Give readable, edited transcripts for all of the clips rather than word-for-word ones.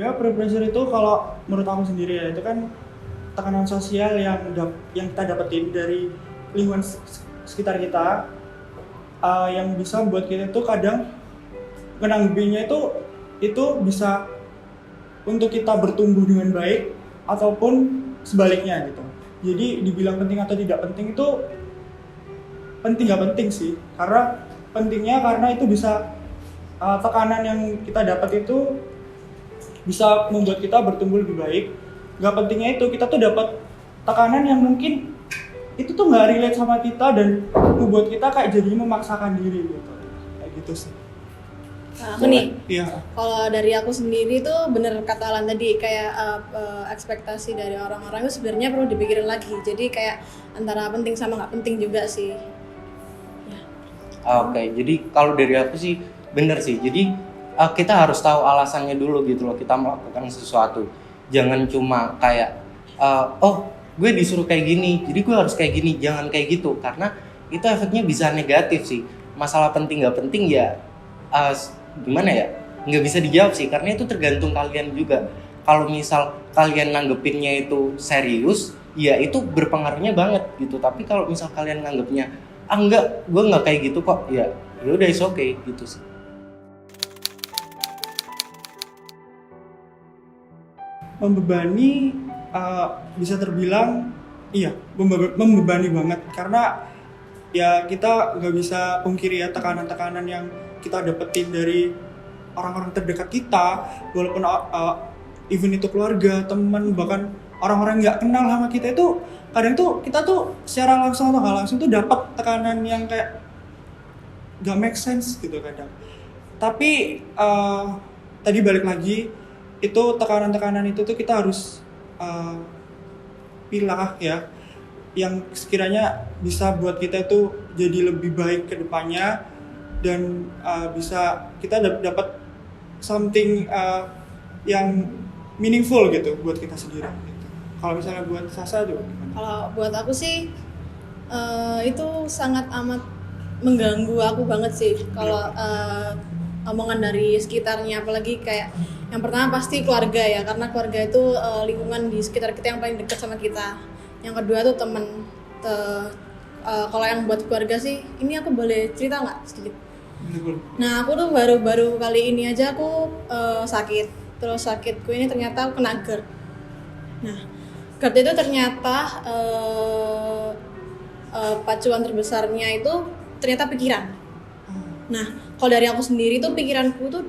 sebenarnya peer pressure itu kalau menurut aku sendiri ya itu kan tekanan sosial yang kita dapetin dari lingkungan sekitar kita, yang bisa membuat kita itu kadang menanggapinya itu bisa untuk kita bertumbuh dengan baik ataupun sebaliknya gitu. Jadi dibilang penting atau tidak penting itu penting nggak penting sih, karena pentingnya karena itu bisa tekanan yang kita dapat itu bisa membuat kita bertumbuh lebih baik. Nggak pentingnya itu kita tuh dapat tekanan yang mungkin itu tuh nggak relate sama kita dan membuat kita kayak jadi memaksakan diri gitu, kayak gitu sih. Nah, aku nih, Iya. kalau dari aku sendiri tuh bener kata Alan tadi, kayak ekspektasi dari orang-orang itu sebenarnya perlu dipikirin lagi. Jadi kayak antara penting sama nggak penting juga sih. Oke, jadi kalau dari aku sih bener sih. Jadi kita harus tahu alasannya dulu gitu loh kita melakukan sesuatu. Jangan cuma kayak oh gue disuruh kayak gini, jadi gue harus kayak gini. Jangan kayak gitu karena itu efeknya bisa negatif sih. Masalah penting nggak penting ya gimana ya? Nggak bisa dijawab sih karena itu tergantung kalian juga. Kalau misal kalian nanggepinnya itu serius, ya itu berpengaruhnya banget gitu. Tapi kalau misal kalian nanggepnya enggak, gue nggak kayak gitu kok, ya udah is okay gitu sih. Membebani bisa terbilang iya membebani banget karena ya kita nggak bisa pungkiri ya tekanan-tekanan yang kita dapetin dari orang-orang terdekat kita, walaupun even itu keluarga, teman, bahkan orang-orang nggak kenal sama kita itu kadang tuh kita tuh secara langsung atau nggak langsung tuh dapat tekanan yang kayak nggak make sense gitu kadang. Tapi tadi balik lagi itu tekanan-tekanan itu tuh kita harus pilah ya yang sekiranya bisa buat kita itu jadi lebih baik ke depannya dan bisa kita dapat something yang meaningful gitu buat kita sendiri gitu. Kalau misalnya buat Sasa tuh gimana? Kalau buat aku sih itu sangat amat mengganggu aku banget sih kalau omongan dari sekitarnya, apalagi kayak yang pertama pasti keluarga ya, karena keluarga itu lingkungan di sekitar kita yang paling dekat sama kita. Yang kedua tuh temen. Kalau yang buat keluarga sih, ini aku boleh cerita nggak sedikit? Nah aku tuh baru kali ini aja aku sakit. Terus sakitku ini ternyata aku kena GERD. Nah GERD itu ternyata pacuan terbesarnya itu ternyata pikiran. Nah kalau dari aku sendiri tuh pikiranku tuh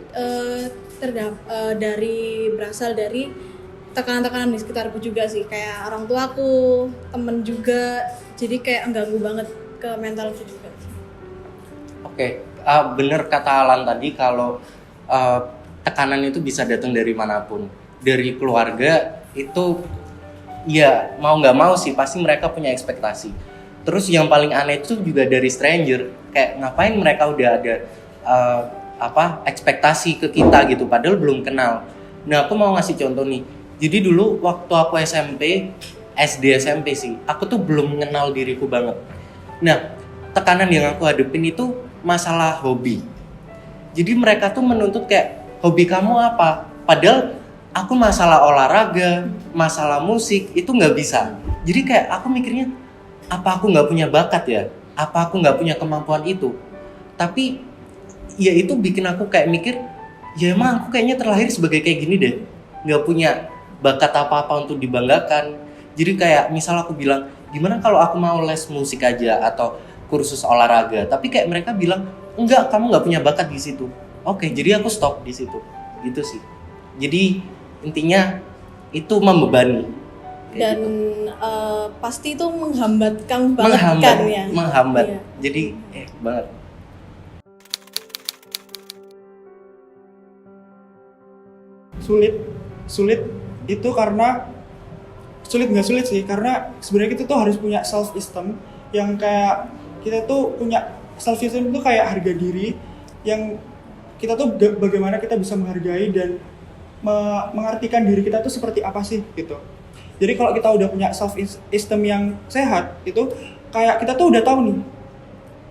berasal dari tekanan-tekanan di sekitarku juga sih, kayak orang tuaku, temen juga, jadi kayak mengganggu banget ke mentalku juga. Oke, bener kata Alan tadi kalau tekanan itu bisa datang dari manapun. Dari keluarga itu ya mau nggak mau sih pasti mereka punya ekspektasi. Terus yang paling aneh itu juga dari stranger, kayak ngapain mereka udah ada ekspektasi ke kita gitu padahal belum kenal. Nah aku mau ngasih contoh nih. Jadi dulu waktu aku SD SMP sih, aku tuh belum mengenal diriku banget. Nah tekanan yang aku hadapin itu masalah hobi. Jadi mereka tuh menuntut kayak hobi kamu apa? Padahal aku masalah olahraga, masalah musik itu nggak bisa. Jadi kayak aku mikirnya apa aku nggak punya bakat ya? Apa aku nggak punya kemampuan itu? Tapi ya itu bikin aku kayak mikir, ya emang aku kayaknya terlahir sebagai kayak gini deh, nggak punya bakat apa-apa untuk dibanggakan. Jadi kayak misal aku bilang, gimana kalau aku mau les musik aja atau kursus olahraga, tapi kayak mereka bilang, enggak, kamu nggak punya bakat di situ. Oke, jadi aku stop di situ, gitu sih. Jadi intinya itu membebani. Dan Gitu. pasti itu menghambat kamu banget kan ya. Menghambat. Iya. Jadi banget. Sulit itu karena nggak sulit sih, karena sebenarnya kita tuh harus punya self esteem yang kayak kita tuh punya self esteem itu kayak harga diri yang kita tuh bagaimana kita bisa menghargai dan mengartikan diri kita tuh seperti apa sih gitu. Jadi kalau kita udah punya self esteem yang sehat itu kayak kita tuh udah tahu nih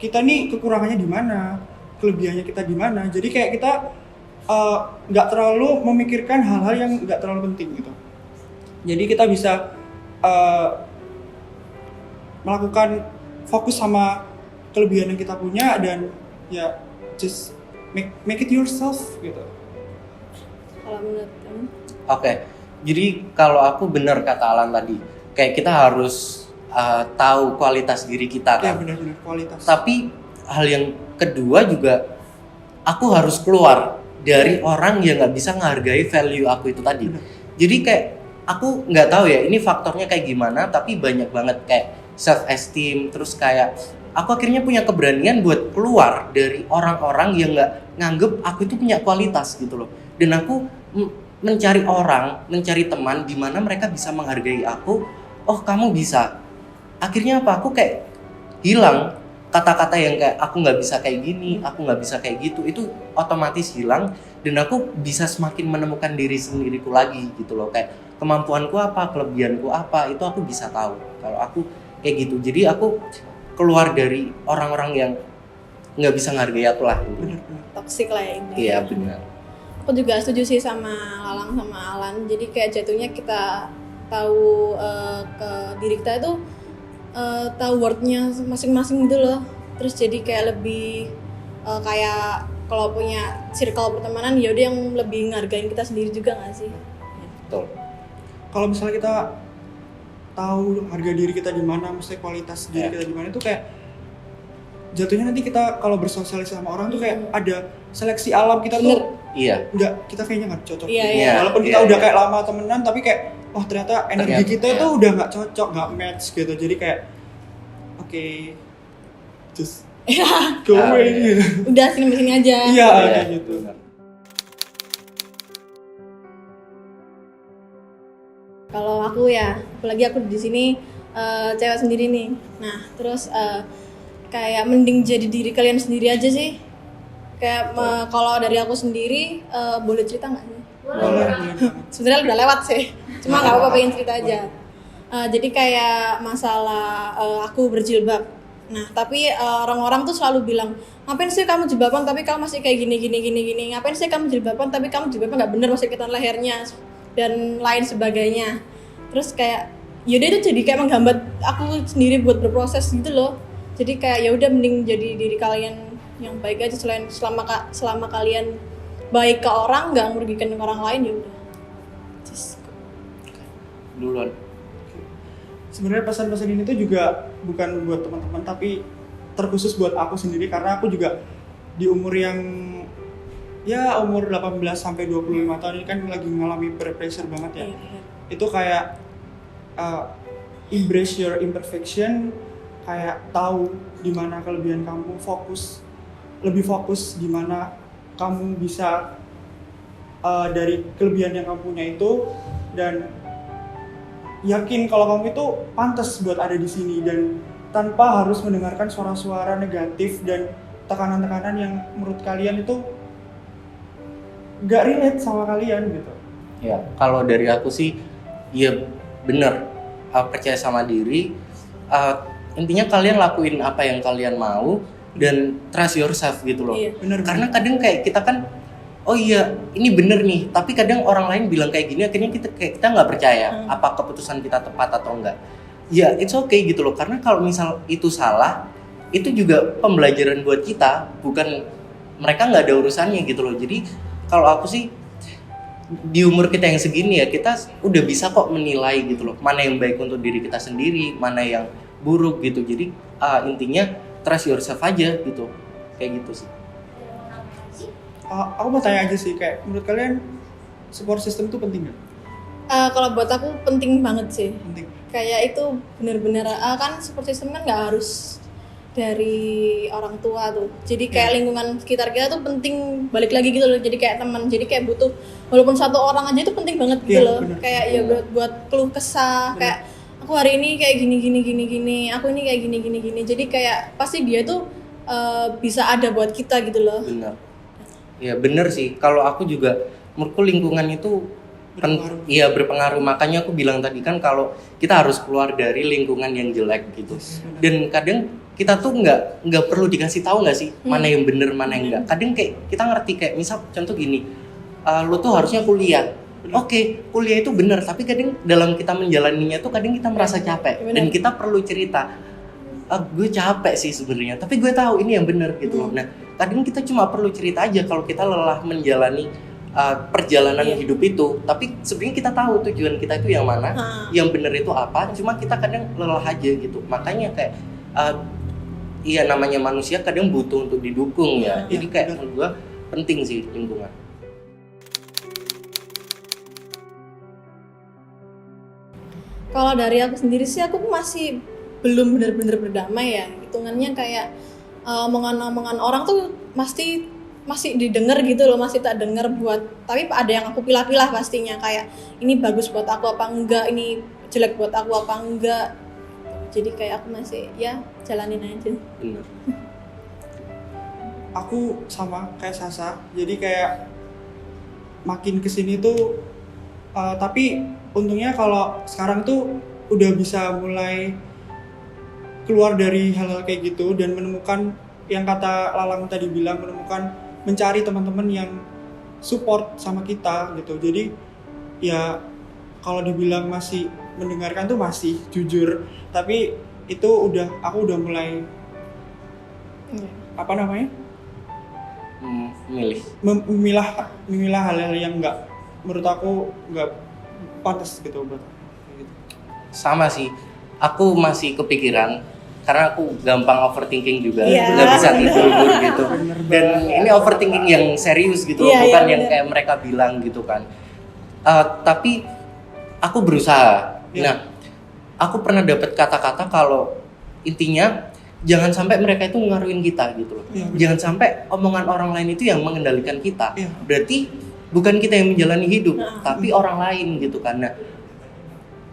kita nih kekurangannya di mana, kelebihannya kita di mana. Jadi kayak kita nggak terlalu memikirkan hal-hal yang nggak terlalu penting gitu. Jadi kita bisa melakukan fokus sama kelebihan yang kita punya dan ya just make it yourself gitu. Kalau menurut kamu? Oke, jadi kalau aku benar kata Alan tadi, kayak kita harus tahu kualitas diri kita Ya kan. benar-benar kualitas. Tapi hal yang kedua juga, aku harus keluar dari orang yang nggak bisa menghargai value aku itu tadi. Benar. Jadi kayak aku nggak tahu ya ini faktornya kayak gimana, tapi banyak banget kayak self esteem, terus kayak aku akhirnya punya keberanian buat keluar dari orang-orang yang nggak nganggep aku itu punya kualitas gitu loh. Dan aku mencari orang, mencari teman di mana mereka bisa menghargai aku. Oh kamu bisa. Akhirnya apa? Aku kayak hilang kata-kata yang kayak aku nggak bisa kayak gini, aku nggak bisa kayak gitu. Itu otomatis hilang dan aku bisa semakin menemukan diri sendiriku lagi gitu loh. Kayak kemampuanku apa, kelebihanku apa, itu aku bisa tahu. Kalau aku kayak gitu. Jadi aku keluar dari orang-orang yang nggak bisa menghargai aku lah. Benar-benar. Toxic lah ya ini. Iya benar. Aku juga setuju sih sama Lalang sama Alan. Jadi kayak jatuhnya kita tahu ke diri kita itu tahu worth-nya masing-masing gitu loh. Terus jadi kayak lebih kayak kalau punya circle pertemanan ya udah yang lebih ngargain kita sendiri juga nggak sih? Betul. Kalau misalnya kita tahu harga diri kita di mana, mesti kualitas diri kita di mana, itu kayak jatuhnya nanti kita kalau bersosialisasi sama orang tuh kayak ada seleksi alam kita tuh Iya. kita kayaknya nggak cocok. Iya, gitu. iya. Walaupun kita Iya, udah iya. kayak lama temenan, tapi kayak ternyata energi Ternyata, kita iya. tuh udah nggak cocok, nggak match gitu. Jadi kayak oke, just go away iya. gitu. Udah sini aja. Iya, Iya. kayak gitu. Kalau aku ya, apalagi aku di sini cewek sendiri nih. Nah, terus kayak mending jadi diri kalian sendiri aja sih. Kayak kalau dari aku sendiri boleh cerita nggak sih? Boleh. Sebenarnya udah lewat sih, cuma nggak apa-apa pengen cerita aja. Jadi kayak masalah aku berjilbab. Nah, tapi orang-orang tuh selalu bilang, ngapain sih kamu jilbaban tapi kamu masih kayak gini. Ngapain sih kamu jilbaban tapi kamu jilbabnya nggak bener, masih kelihatan lehernya dan lain sebagainya. Terus kayak yaudah itu jadi kayak menghambat aku sendiri buat berproses gitu loh. Jadi kayak ya udah mending jadi diri kalian yang baik aja, selain selama kalian baik ke orang, nggak merugikan orang lain, ya udah. Just Duluan. Sebenarnya pesan-pesan ini tuh juga bukan buat teman-teman, tapi terkhusus buat aku sendiri karena aku juga di umur yang ya umur 18 sampai 25 tahun ini kan lagi mengalami peer pressure banget ya. iya, bener. Itu kayak embrace your imperfection, kayak tahu di mana kelebihan kamu, lebih fokus di mana kamu bisa dari kelebihan yang kamu punya itu, dan yakin kalau kamu itu pantas buat ada di sini dan tanpa harus mendengarkan suara-suara negatif dan tekanan-tekanan yang menurut kalian itu nggak relate sama kalian gitu. Ya, kalau dari aku sih, ya bener, percaya sama diri. Intinya kalian lakuin apa yang kalian mau dan trust yourself gitu loh. Iya. Bener. Karena kadang kayak kita kan, oh iya ini bener nih, tapi kadang orang lain bilang kayak gini, akhirnya kita nggak percaya apa keputusan kita tepat atau enggak. Ya it's okay gitu loh, karena kalau misal itu salah, itu juga pembelajaran buat kita, bukan mereka nggak ada urusannya gitu loh. Jadi kalau aku sih di umur kita yang segini ya, kita udah bisa kok menilai gitu loh, mana yang baik untuk diri kita sendiri, mana yang buruk gitu. Jadi intinya trust yourself aja gitu, kayak gitu sih. Aku mau tanya aja sih, kayak menurut kalian support system itu penting nggak? Kalau buat aku penting banget sih. Penting. Kayak itu benar-benar kan support system kan nggak harus dari orang tua tuh. Jadi kayak lingkungan sekitar kita tuh penting, balik lagi gitu loh. Jadi kayak teman. Jadi kayak butuh walaupun satu orang aja itu penting banget gitu Iya, loh. bener. Kayak ya buat keluh kesah, Bener. kayak aku hari ini kayak gini, aku ini kayak gini. Jadi kayak pasti dia tuh bisa ada buat kita gitu loh. Bener. Ya bener sih, kalau aku juga menurutku lingkungan itu Berpengaruh. Iya berpengaruh, makanya aku bilang tadi kan kalau kita harus keluar dari lingkungan yang jelek gitu. Benar. Dan kadang kita tuh nggak perlu dikasih tahu nggak sih mana yang bener mana yang enggak. Kadang kayak kita ngerti kayak misal contoh gini, lu tuh harusnya kuliah. Benar. Oke, kuliah itu bener, tapi kadang dalam kita menjalaninya tuh kadang kita merasa capek Benar. dan kita perlu cerita. Gue capek sih sebenarnya, tapi gue tahu ini yang bener gitu loh. Nah, kadang kita cuma perlu cerita aja kalau kita lelah menjalani perjalanan Iya. hidup itu, tapi sebenarnya kita tahu tujuan kita itu yang mana, yang bener itu apa, cuma kita kadang lelah aja gitu. Makanya kayak iya namanya manusia kadang butuh untuk didukung ya. Iya, Jadi kayak benar. menurut gue penting sih lingkungan. Kalau dari aku sendiri sih aku masih belum benar-benar berdamai ya. Hitungannya kayak omongan-omongan orang tuh masih didengar gitu loh, masih tak dengar buat, tapi ada yang aku pilah-pilah pastinya, kayak ini bagus buat aku apa enggak, ini jelek buat aku apa enggak. Jadi kayak aku masih ya jalanin aja. Bener. Aku sama kayak Sasa, jadi kayak makin kesini tuh tapi untungnya kalau sekarang tuh udah bisa mulai keluar dari hal-hal kayak gitu dan menemukan yang kata Lalang tadi bilang, mencari teman-teman yang support sama kita gitu. Jadi ya kalau dibilang masih mendengarkan tuh masih jujur, tapi itu aku udah mulai apa namanya, Milih. memilah hal-hal yang menurut aku nggak pantas gitu buat gitu. Sama sih, aku masih kepikiran karena aku gampang overthinking juga, Iya. nggak bisa tidur gitu. Bener Dan banget. ini overthinking yang serius gitu, Iya, bukan iya, yang bener. kayak mereka bilang gitu kan. Tapi aku berusaha. Iya. Nah, aku pernah dapat kata-kata kalau intinya jangan sampai mereka itu ngaruhin kita gitu loh. Iya, bener. Jangan sampai omongan orang lain itu yang mengendalikan kita. Iya. Berarti bukan kita yang menjalani hidup, tapi orang lain gitu kan. Nah,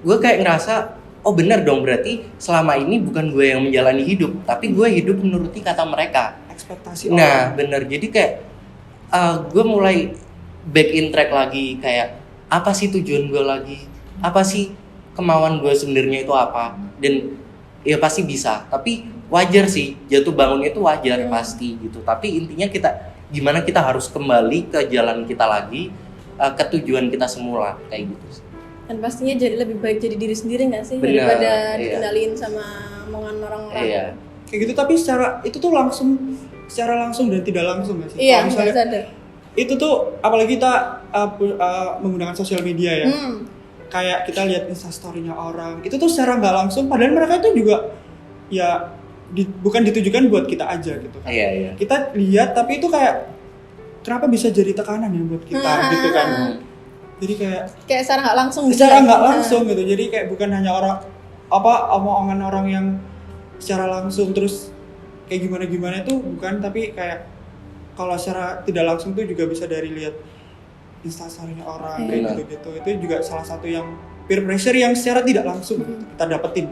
gue kayak ngerasa oh benar dong, berarti selama ini bukan gue yang menjalani hidup, tapi gue hidup menuruti kata mereka. Ekspektasi Nah orang. benar, jadi kayak gue mulai back in track lagi, kayak apa sih tujuan gue lagi, apa sih kemauan gue sebenarnya itu apa, dan ya pasti bisa, tapi wajar sih jatuh bangun itu wajar pasti gitu, tapi intinya gimana kita harus kembali ke jalan kita lagi, ke tujuan kita semula kayak gitu. Dan pastinya jadi lebih baik jadi diri sendiri nggak sih, Bener, daripada iya. dikendaliin sama omongan orang-orang. Iya. Kayak gitu, tapi itu tuh secara langsung dan tidak langsung nggak sih? Iya, Kalau nggak misalnya sadar. itu tuh apalagi kita menggunakan sosial media ya, kayak kita lihat instastorynya orang, itu tuh secara nggak langsung, padahal mereka itu juga ya bukan ditujukan buat kita aja gitu kan. Iya. Kita lihat tapi itu kayak kenapa bisa jadi tekanan ya buat kita gitu kan. Jadi Kayak secara nggak langsung. gitu secara ya. nggak langsung gitu, jadi kayak bukan hanya omongan orang yang secara langsung terus kayak gimana itu bukan, tapi kayak kalau secara tidak langsung tuh juga bisa dari lihat instastorynya orang kayak Benar. gitu. Itu juga salah satu yang peer pressure yang secara tidak langsung kita dapetin.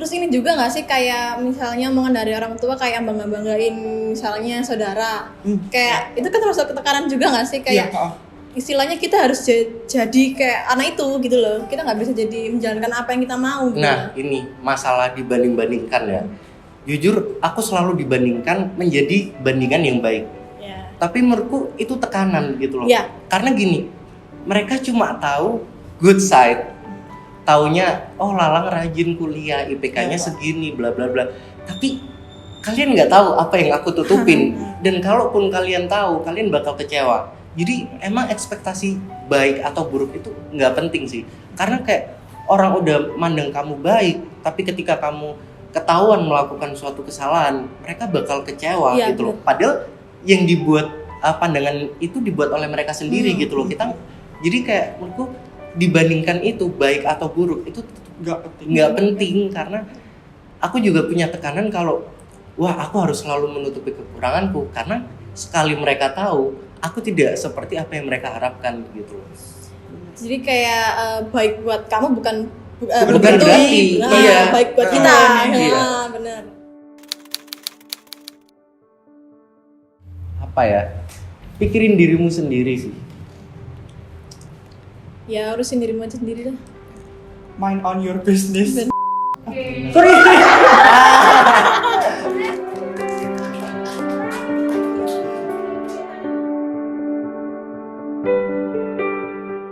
Terus ini juga nggak sih kayak misalnya omongan dari orang tua kayak banggain misalnya saudara, kayak itu kan termasuk tekanan juga nggak sih, kayak Iya, istilahnya kita harus jadi kayak anak itu gitu loh, kita nggak bisa jadi menjalankan apa yang kita mau gitu. Nah ini masalah dibanding-bandingkan ya. Jujur aku selalu dibandingkan menjadi bandingan yang baik. Ya. Tapi menurutku itu tekanan gitu loh. Iya. Karena gini, mereka cuma tahu good side. Taunya oh Lalang rajin kuliah, IPK-nya Iya, Pak. segini bla bla bla. Tapi kalian nggak tahu apa yang aku tutupin. Dan kalaupun kalian tahu, kalian bakal kecewa. Jadi emang ekspektasi baik atau buruk itu nggak penting sih. Karena kayak orang udah mandang kamu baik, tapi ketika kamu ketahuan melakukan suatu kesalahan, mereka bakal kecewa Iya, gitu loh. Padahal yang dibuat pandangan itu dibuat oleh mereka sendiri gitu loh. Kita jadi kayak menurutku dibandingkan itu baik atau buruk itu nggak penting, karena aku juga punya tekanan kalau wah aku harus selalu menutupi kekuranganku, karena sekali mereka tahu aku tidak seperti apa yang mereka harapkan gitu loh. Jadi kayak baik buat kamu bukan Bukan begitu, berarti, iya. baik buat kita. Iya. Benar. Apa ya? Pikirin dirimu sendiri sih. ya urusin dirimu aja sendiri lah. Mind on your business. Ben- Sorry.